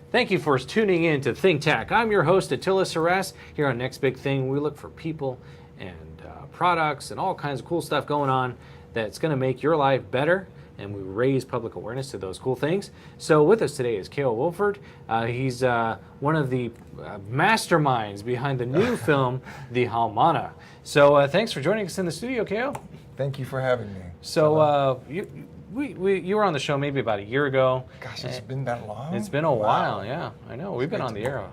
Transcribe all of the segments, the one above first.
Thank you for tuning in to Think Tech. I'm your host, Attila Saras. Here on Next Big Thing, we look for people and products and all kinds of cool stuff going on that's going to make your life better, and we raise public awareness to those cool things. So with us today is Keo Woolford. He's one of the masterminds behind the new film, The Haumana. So thanks for joining us in the studio, Keo. Thank you for having me. So you were on the show maybe about a year ago. Gosh, it's been that long? It's been a while, yeah. I know. We've been on the air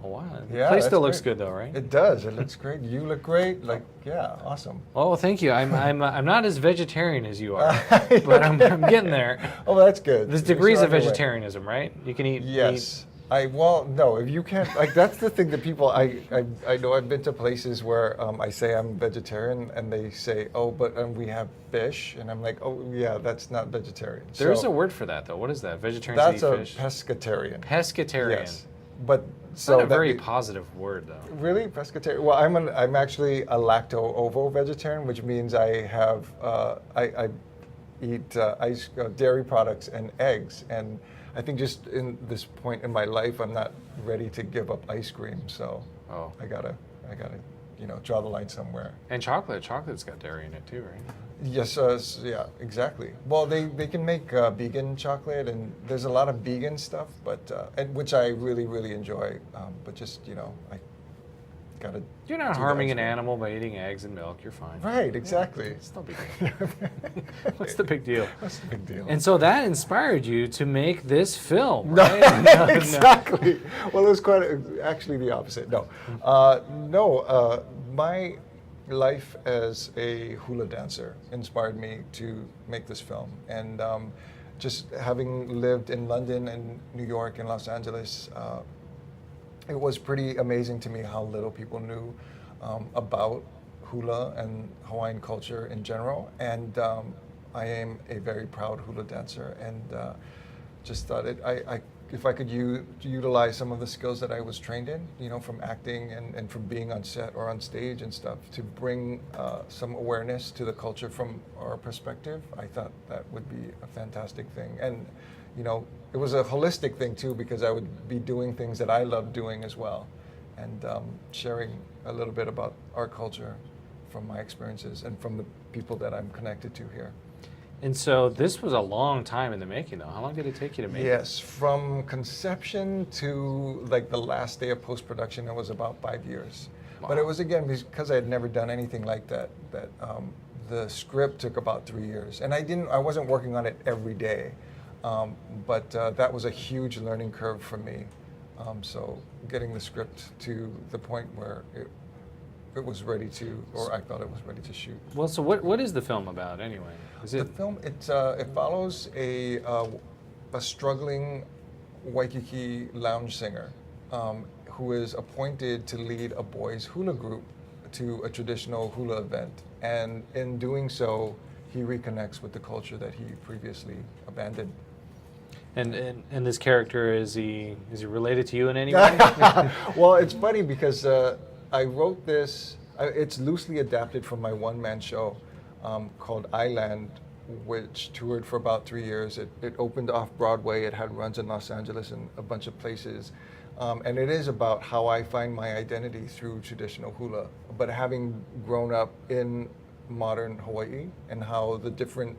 a while. The Yeah, place still that's looks great. good though, right? It does. It looks great. You look great. Like, yeah, awesome. Oh, thank you. I'm not as vegetarian as you are, but I'm getting there. Oh, that's good. There's You're degrees still of on your way. vegetarianism, right? You can eat Yes. No, if you can't, like, that's the thing that people, I know I've been to places where I say I'm vegetarian and they say, oh, but we have fish. And I'm like, oh, yeah, that's not vegetarian. There's So a word for that, though. What is that? Vegetarians that's eat a fish? pescatarian. Pescatarian. Yes. But It's so not a that very be- positive word, though. Really, pescatarian? Well, I'm actually a lacto-ovo vegetarian, which means I have I eat dairy products and eggs, and I think just in this point in my life, I'm not ready to give up ice cream, so Oh. I gotta draw the line somewhere. And chocolate's got dairy in it too, right? Yes, yeah, exactly. Well, they can make vegan chocolate, and there's a lot of vegan stuff, but and which I really enjoy. But just I gotta. You're not do harming that an as well. animal by eating eggs and milk. You're fine. Right, exactly. It's no big deal. What's the big deal? What's the big deal? And so that inspired you to make this film, right? No, Exactly. Well, it was actually the opposite. My life as a hula dancer inspired me to make this film, and just having lived in London and New York and Los Angeles, it was pretty amazing to me how little people knew about hula and Hawaiian culture in general, and I am a very proud hula dancer, and just thought if I could utilize some of the skills that I was trained in, from acting and from being on set or on stage and stuff, to bring some awareness to the culture from our perspective, I thought that would be a fantastic thing. And, it was a holistic thing too, because I would be doing things that I love doing as well, and sharing a little bit about our culture from my experiences and from the people that I'm connected to here. And so this was a long time in the making, though. How long did it take you to make it? Yes, from conception to like the last day of post-production, it was about 5 years. Wow. But it was, again, because I had never done anything like that, the script took about 3 years. And I wasn't working on it every day, but that was a huge learning curve for me. So getting the script to the point where it was ready to, or I thought it was ready to shoot. Well, so what is the film about, anyway? Is The it? film, it follows a struggling Waikiki lounge singer who is appointed to lead a boys' hula group to a traditional hula event. And in doing so, he reconnects with the culture that he previously abandoned. And this character, is he related to you in any way? Well, it's funny because I wrote this, it's loosely adapted from my one-man show called Island, which toured for about 3 years. It opened off Broadway. It had runs in Los Angeles and a bunch of places. And it is about how I find my identity through traditional hula, but having grown up in modern Hawaii, and how the different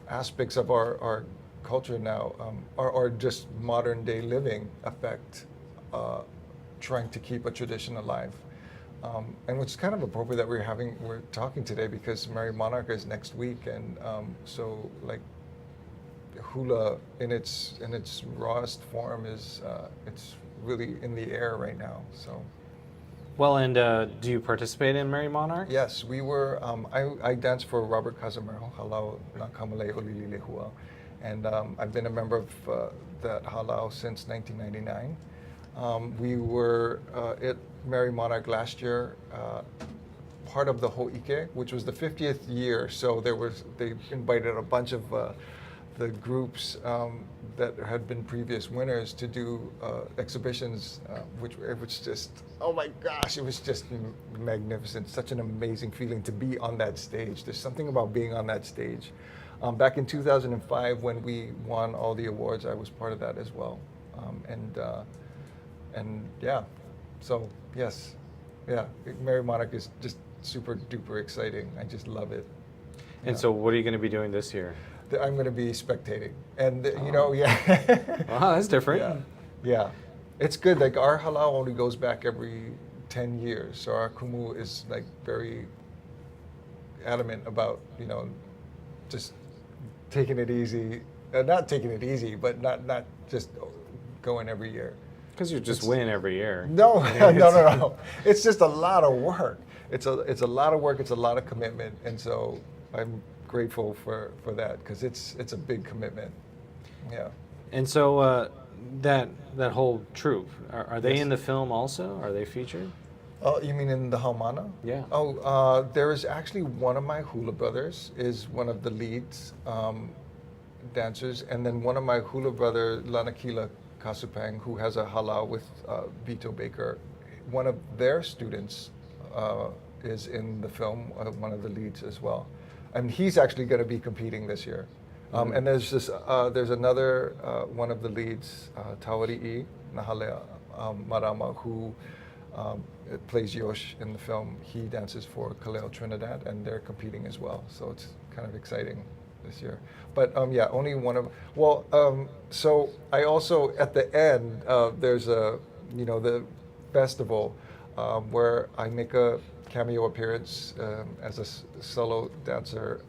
aspects of our culture now are just modern day living affect trying to keep a tradition alive. And which is kind of appropriate that we're talking today, because Merrie Monarch is next week, and so like hula in its rawest form is it's really in the air right now. So. Well, and do you participate in Merrie Monarch? Yes, we were. I danced for Robert Cazimero, Halau Nakamale Olililehua, and I've been a member of that halau since 1999. We were at Merrie Monarch last year, part of the Ho'ike, which was the 50th year. So they invited a bunch of the groups that had been previous winners to do exhibitions, which just, oh my gosh, it was just magnificent. Such an amazing feeling to be on that stage. There's something about being on that stage. Back in 2005, when we won all the awards, I was part of that as well. And yeah, so yes, yeah, Merrie Monarch is just super duper exciting. I just love it. And Yeah. so, what are you going to be doing this year? I'm going to be spectating, and Yeah. Wow, that's different. Yeah, yeah, it's good. Like our halal only goes back every 10 years, so our kumu is like very adamant about just taking it easy, not taking it easy, but not just going every year. Because you just win every year. No, no. It's just a lot of work. It's a lot of work. It's a lot of commitment, and so I'm grateful for that because it's a big commitment. Yeah. And so that whole troupe, are they Yes. in the film also? Are they featured? Oh, you mean in the Haumana? Yeah. Oh, there is actually one of my hula brothers is one of the leads dancers, and then one of my hula brother, Lanakila Kasupang, who has a halal with Vito Baker, one of their students is in the film, one of the leads as well. And he's actually going to be competing this year. And there's another one of the leads, Tawari'i Nahalea Marama, who plays Yosh in the film. He dances for Kaleo Trinidad, and they're competing as well. So it's kind of exciting this year. But yeah, only one of. Well, so I also at the end there's the festival where I make a cameo appearance as a solo dancer.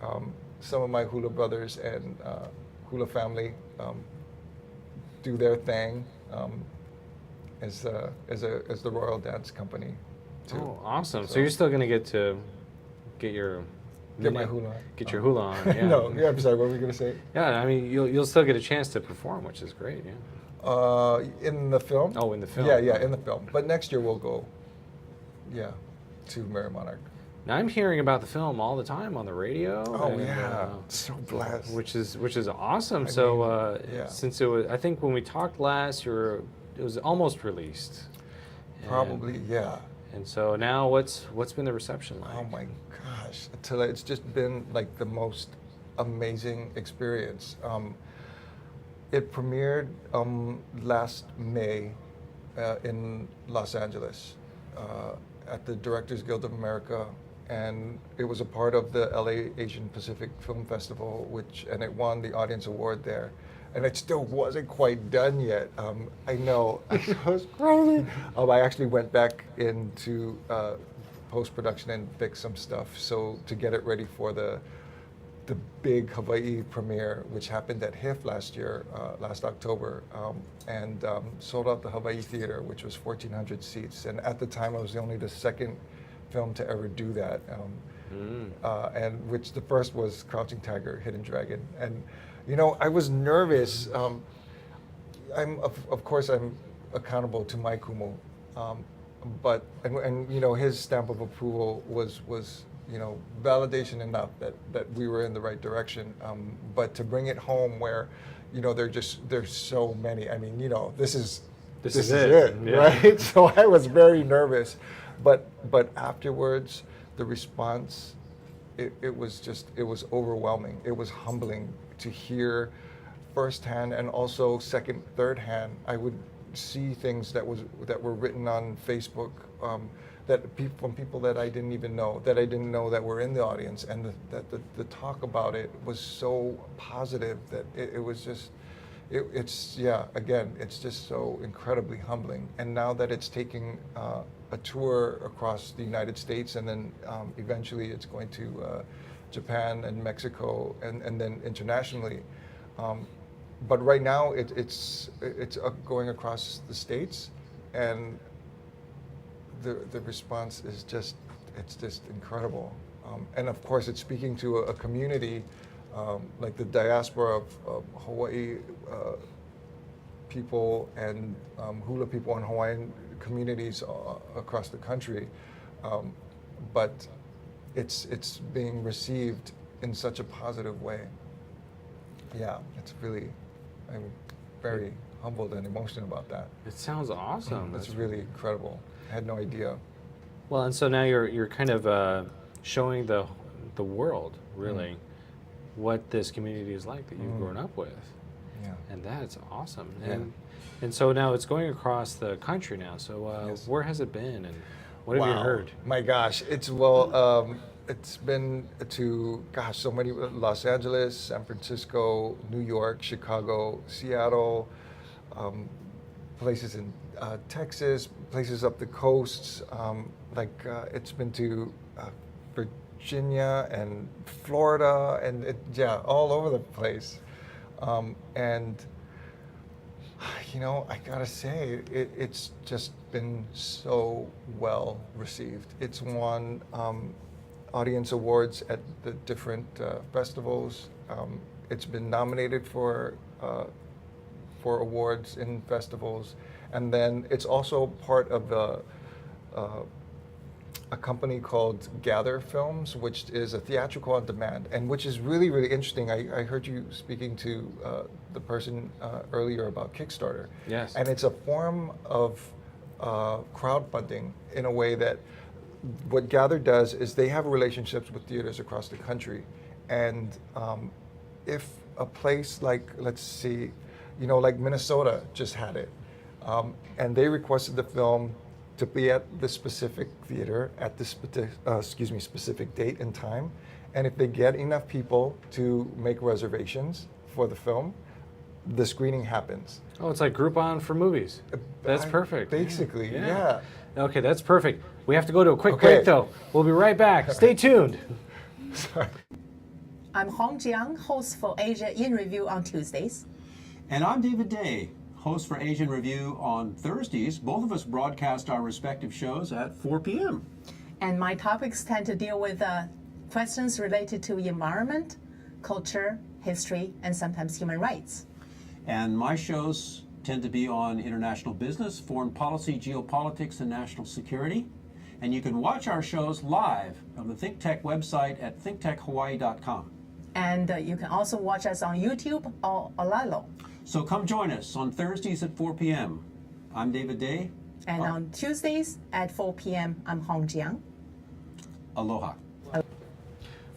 Some of my hula brothers and hula family do their thing as the Royal Dance Company too. Oh, awesome! So you're still going to get my hula on. Get your hula on. Yeah. No, yeah. I'm sorry. What were we gonna say? Yeah, I mean you'll still get a chance to perform, which is great. Yeah. In the film. Oh, in the film. Yeah, in the film. But next year we'll go. Yeah, to Merrie Monarch. Now I'm hearing about the film all the time on the radio. Oh and, yeah, so blessed. which is awesome. Yeah. Since it was, I think when we talked last, it was almost released. Probably, yeah. And so now, what's been the reception like? Oh my gosh, it's just been like the most amazing experience. It premiered last May in Los Angeles at the Directors Guild of America, and it was a part of the LA Asian Pacific Film Festival, and it won the Audience Award there. And it still wasn't quite done yet. I know, I was crazy. I actually went back into post-production and fixed some stuff to get it ready for the big Hawaii premiere, which happened at HIF last year, last October, and sold out the Hawaii Theater, which was 1,400 seats. And at the time, I was only the second film to ever do that, and which the first was Crouching Tiger, Hidden Dragon. And I was nervous. Of course I'm accountable to my kumu, but his stamp of approval was validation enough that we were in the right direction. But to bring it home where there's so many. I mean, this is it, yeah. right? So I was very nervous, but afterwards the response, it was overwhelming. It was humbling to hear firsthand, and also second, third hand. I would see things that were written on Facebook from people that I didn't even know, that were in the audience, and the talk about it was so positive that it was just. It's just so incredibly humbling. And now that it's taking a tour across the United States, and then eventually it's going to Japan and Mexico, and then internationally. But right now it's going across the states, and the response is just incredible. And of course, it's speaking to a community. Like the diaspora of Hawaii people and hula people in Hawaiian communities across the country, but it's being received in such a positive way. Yeah, I'm very humbled and emotional about that. It sounds awesome. It's really incredible. I had no idea. Well, and so now you're kind of showing the world really what this community is like that you've grown up with. Yeah. And that's awesome. Yeah. And so now it's going across the country now. So Yes. where has it been, and what have you Wow. heard? My gosh, it's been to so many: Los Angeles, San Francisco, New York, Chicago, Seattle, places in Texas, places up the coasts. It's been to Virginia and Florida, and all over the place. And I gotta say, it's just been so well received. It's won audience awards at the different festivals. It's been nominated for awards in festivals, and then it's also part of a company called Gather Films, which is a theatrical on demand, and which is really, really interesting. I heard you speaking to the person earlier about Kickstarter. Yes. And it's a form of crowdfunding in a way that what Gather does is they have relationships with theaters across the country. And if a place like, let's see, like Minnesota just had it, and they requested the film to be at the specific theater at this specific date and time. And if they get enough people to make reservations for the film, the screening happens. Oh, it's like Groupon for movies. That's perfect. Basically, yeah. Okay, that's perfect. We have to go to a quick Okay. break, though. We'll be right back. Stay tuned. Sorry. I'm Hong Jiang, host for Asia in Review on Tuesdays. And I'm David Day, host for Asian Review on Thursdays. Both of us broadcast our respective shows at 4 p.m. And my topics tend to deal with questions related to environment, culture, history, and sometimes human rights. And my shows tend to be on international business, foreign policy, geopolitics, and national security. And you can watch our shows live on the ThinkTech website at thinktechhawaii.com. And you can also watch us on YouTube or Olalo. So come join us on Thursdays at 4 p.m. I'm David Day. And on Tuesdays at 4 p.m., I'm Hong Jiang. Aloha.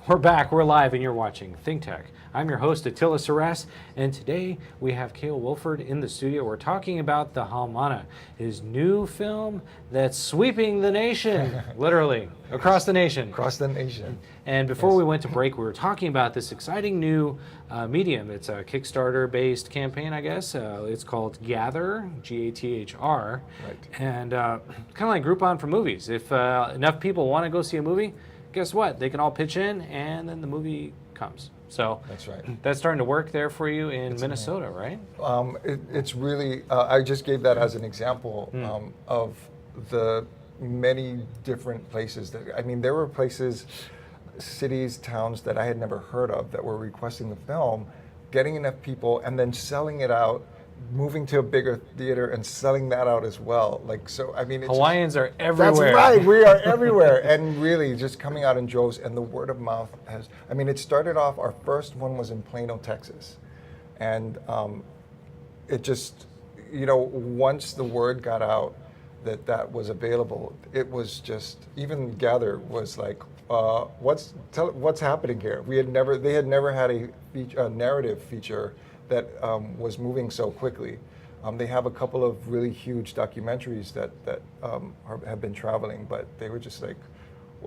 We're back. We're live, and you're watching Think Tech. I'm your host, Attila Saras, and today we have Keo Woolford in the studio. We're talking about the Haumana, his new film that's sweeping the nation, literally, across the nation. Across the nation. And before we went to break, we were talking about this exciting new medium. It's a Kickstarter-based campaign, I guess. It's called Gather, G-A-T-H-R. Right. And kind of like Groupon for movies. If enough people want to go see a movie, guess what? They can all pitch in, and then the movie comes. So That's right. That's starting to work there for you in Minnesota, right? It's really, I just gave that as an example of the many different places there were places, cities, towns that I had never heard of that were requesting the film, getting enough people, and then selling it out, moving to a bigger theater and selling that out as well. It's Hawaiians are everywhere. That's right, we are everywhere. And really just coming out in droves, and the word of mouth has, it started off, our first one was in Plano, Texas. And it just, once the word got out that was available, it was just, even Gather was like, what's happening here? They had never had a narrative feature that was moving so quickly. They have a couple of really huge documentaries that have been traveling, but they were just like,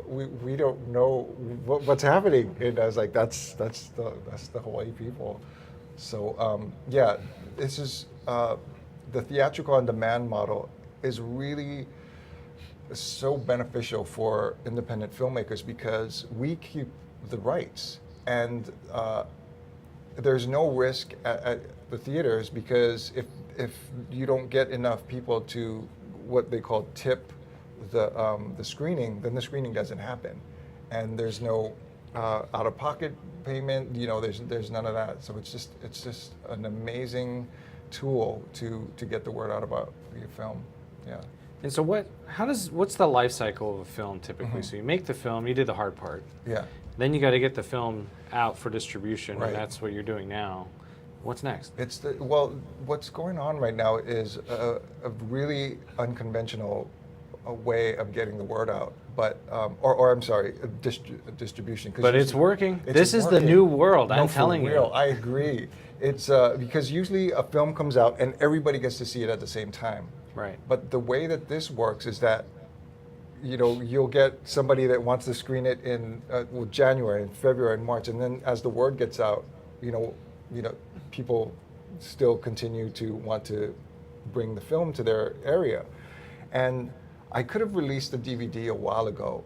we don't know what's happening. And I was like, that's the Hawaii people. So this is the theatrical on demand model is really so beneficial for independent filmmakers because we keep the rights, and there's no risk at the theaters, because if you don't get enough people to what they call tip the screening, then the screening doesn't happen, and there's no out-of-pocket payment. There's none of that. So it's just an amazing tool to get the word out about your film. Yeah. And so what's the life cycle of a film typically? So you make the film, you did the hard part. Yeah. Then you got to get the film out for distribution, Right. and that's what you're doing now. What's next? What's going on right now is a really unconventional a way of getting the word out, but or I'm sorry, distribution. 'Cause But it's usually- working. it's This is the working. new world. No, I'm for telling you. real, I agree. It's because usually a film comes out and everybody gets to see it at the same time. Right. But the way that this works is that, you know, you'll get somebody that wants to screen it in January and February and March, and then as the word gets out, you know, people still continue to want to bring the film to their area. And I could have released the DVD a while ago,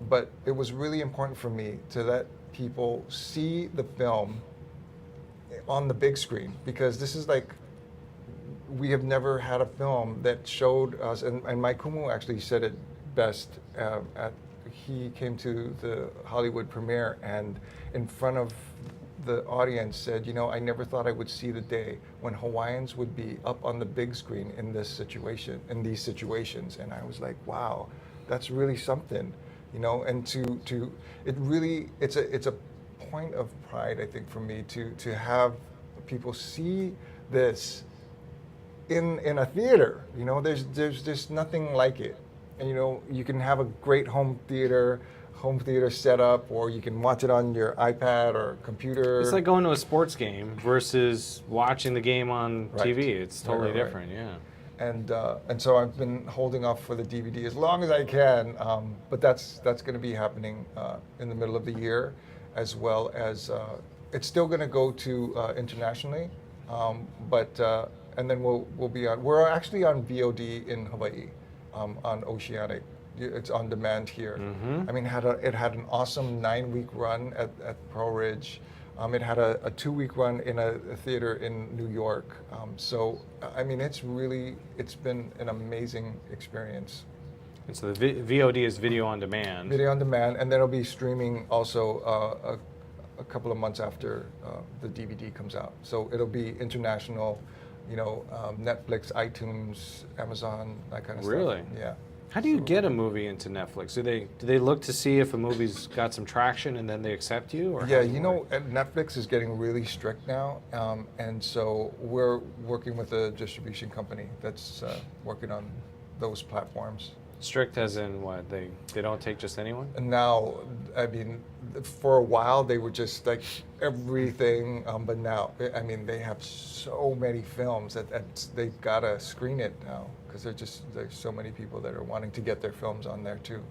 but it was really important for me to let people see the film on the big screen, because this is like, we have never had a film that showed us, and Mike Kumu actually said it best. He came to the Hollywood premiere and in front of the audience said, you know, I never thought I would see the day when Hawaiians would be up on the big screen in this situation, in these situations. And I was like, wow, that's really something, you know. And to it really, it's a point of pride, I think, for me to have people see this in a theater. You know, there's just nothing like it. And you know, you can have a great home theater setup, or you can watch it on your iPad or computer. It's like going to a sports game versus watching the game on Right. TV. It's totally Right, right, different, yeah. And so I've been holding off for the DVD as long as I can. But that's going to be happening in the middle of the year, as well as it's still going to go to internationally, and then we'll be on. We're actually on VOD in Hawaii, on Oceanic. It's on demand here. Mm-hmm. I mean, it had an awesome 9-week run at Pearl Ridge. It had a 2-week run in a theater in New York. So, I mean, it's been an amazing experience. And so the VOD is video on demand. Video on demand, and then it'll be streaming also a couple of months after the DVD comes out. So it'll be international, you know, Netflix, iTunes, Amazon, that kind of Really? stuff. Yeah. How do you get a movie into Netflix? Do they look to see if a movie's got some traction and then they accept you? Or Yeah, how does it you know, work? Netflix is getting really strict now, and so we're working with a distribution company that's working on those platforms. Strict as in what? They don't take just anyone? And now, I mean, for a while they were just like everything, but now, I mean, they have so many films that they've got to screen it now, because there's so many people that are wanting to get their films on there too.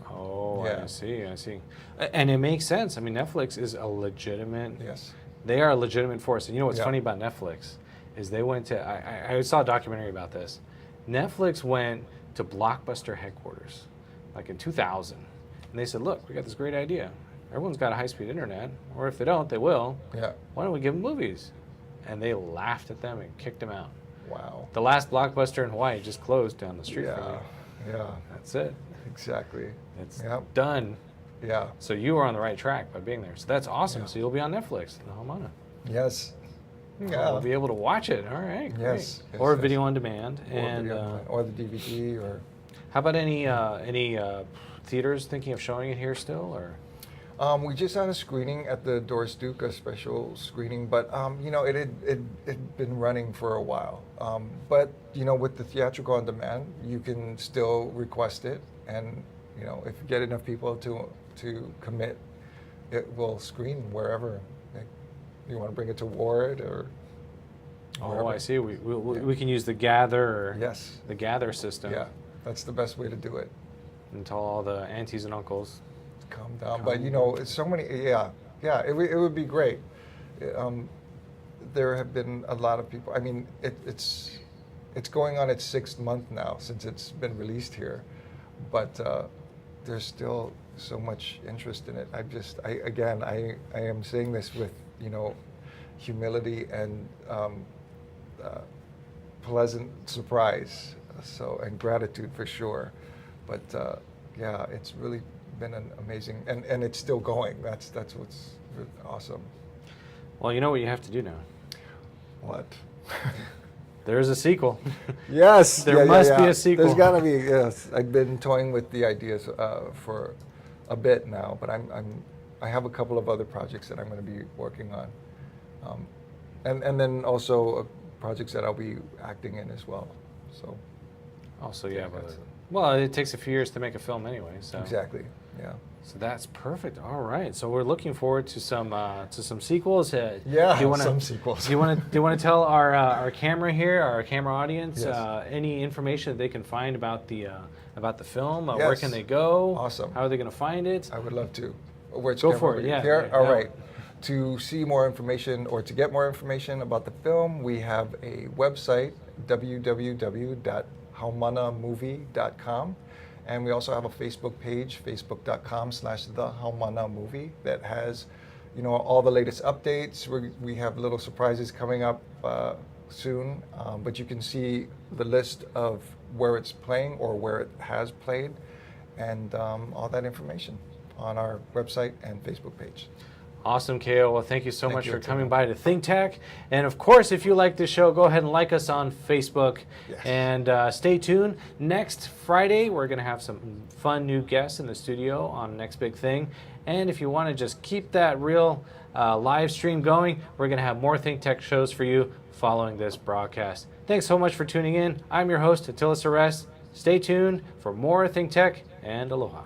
Oh, Yeah. I see. And it makes sense. I mean, Netflix is a legitimate. Yes. They are a legitimate force. And you know what's Yeah. funny about Netflix is they went to. I saw a documentary about this. Netflix went to Blockbuster headquarters, like in 2000, and they said, "Look, we got this great idea. Everyone's got a high-speed internet, or if they don't, they will. Yeah. Why don't we give them movies?" And they laughed at them and kicked them out. Wow. The last Blockbuster in Hawaii just closed down the street from me. Yeah. That's it. Exactly. It's Yep. done. Yeah. So you were on the right track by being there. So that's awesome. Yeah. So you'll be on Netflix, the Haumana. Yes. We'll be able to watch it. All right. Great. Yes, Or yes. video on demand. And or the DVD, or. how about any theaters thinking of showing it here still, or? We just had a screening at the Doris Duke, a special screening, but you know, it had been running for a while. But you know, with the theatrical on demand, you can still request it, and you know, if you get enough people to commit, it will screen wherever. Like, you want to bring it to Ward or. Oh, wherever. I see. We can use the Gather or Yes. the Gather system. Yeah, that's the best way to do it. And tell all the aunties and uncles. Calm down. But you know, it's so many. Yeah, it would be great. There have been a lot of people. I mean, it's going on its 6th month now since it's been released here, but there's still so much interest in it. I am saying this with, you know, humility and pleasant surprise, and gratitude for sure. But yeah, it's really been an amazing, and it's still going. That's what's really awesome. Well, you know what you have to do now. What? There's a sequel. Yes, There must be a sequel. There's got to be. Yes, I've been toying with the ideas for a bit now, but I have a couple of other projects that I'm going to be working on, and then also projects that I'll be acting in as well. So. Also, you have that's Well, it takes a few years to make a film anyway. So Exactly. Yeah. So that's perfect. All right. So we're looking forward to some sequels. Yeah. do you wanna, Some sequels. Do you want to tell our camera here, our camera audience, Yes. any information that they can find about the film? Where Yes. can they go? Awesome. How are they going to find it? I would love to. Which Go camera for over it, here? yeah, Here? yeah, All that right. one. To see more information or to get more information about the film, we have a website, www.haumanamovie.com. And we also have a Facebook page, facebook.com/thehaumanamovie, that has, all the latest updates. We have little surprises coming up soon, but you can see the list of where it's playing or where it has played, and all that information on our website and Facebook page. Awesome, Keo. Well, thank you so much you, for Tim. coming by to Think Tech. And of course, if you like this show, go ahead and like us on Facebook. Yes. And stay tuned. Next Friday, we're going to have some fun new guests in the studio on Next Big Thing. And if you want to just keep that real live stream going, we're going to have more Think Tech shows for you following this broadcast. Thanks so much for tuning in. I'm your host, Attila Ceres. Stay tuned for more Think Tech, and aloha.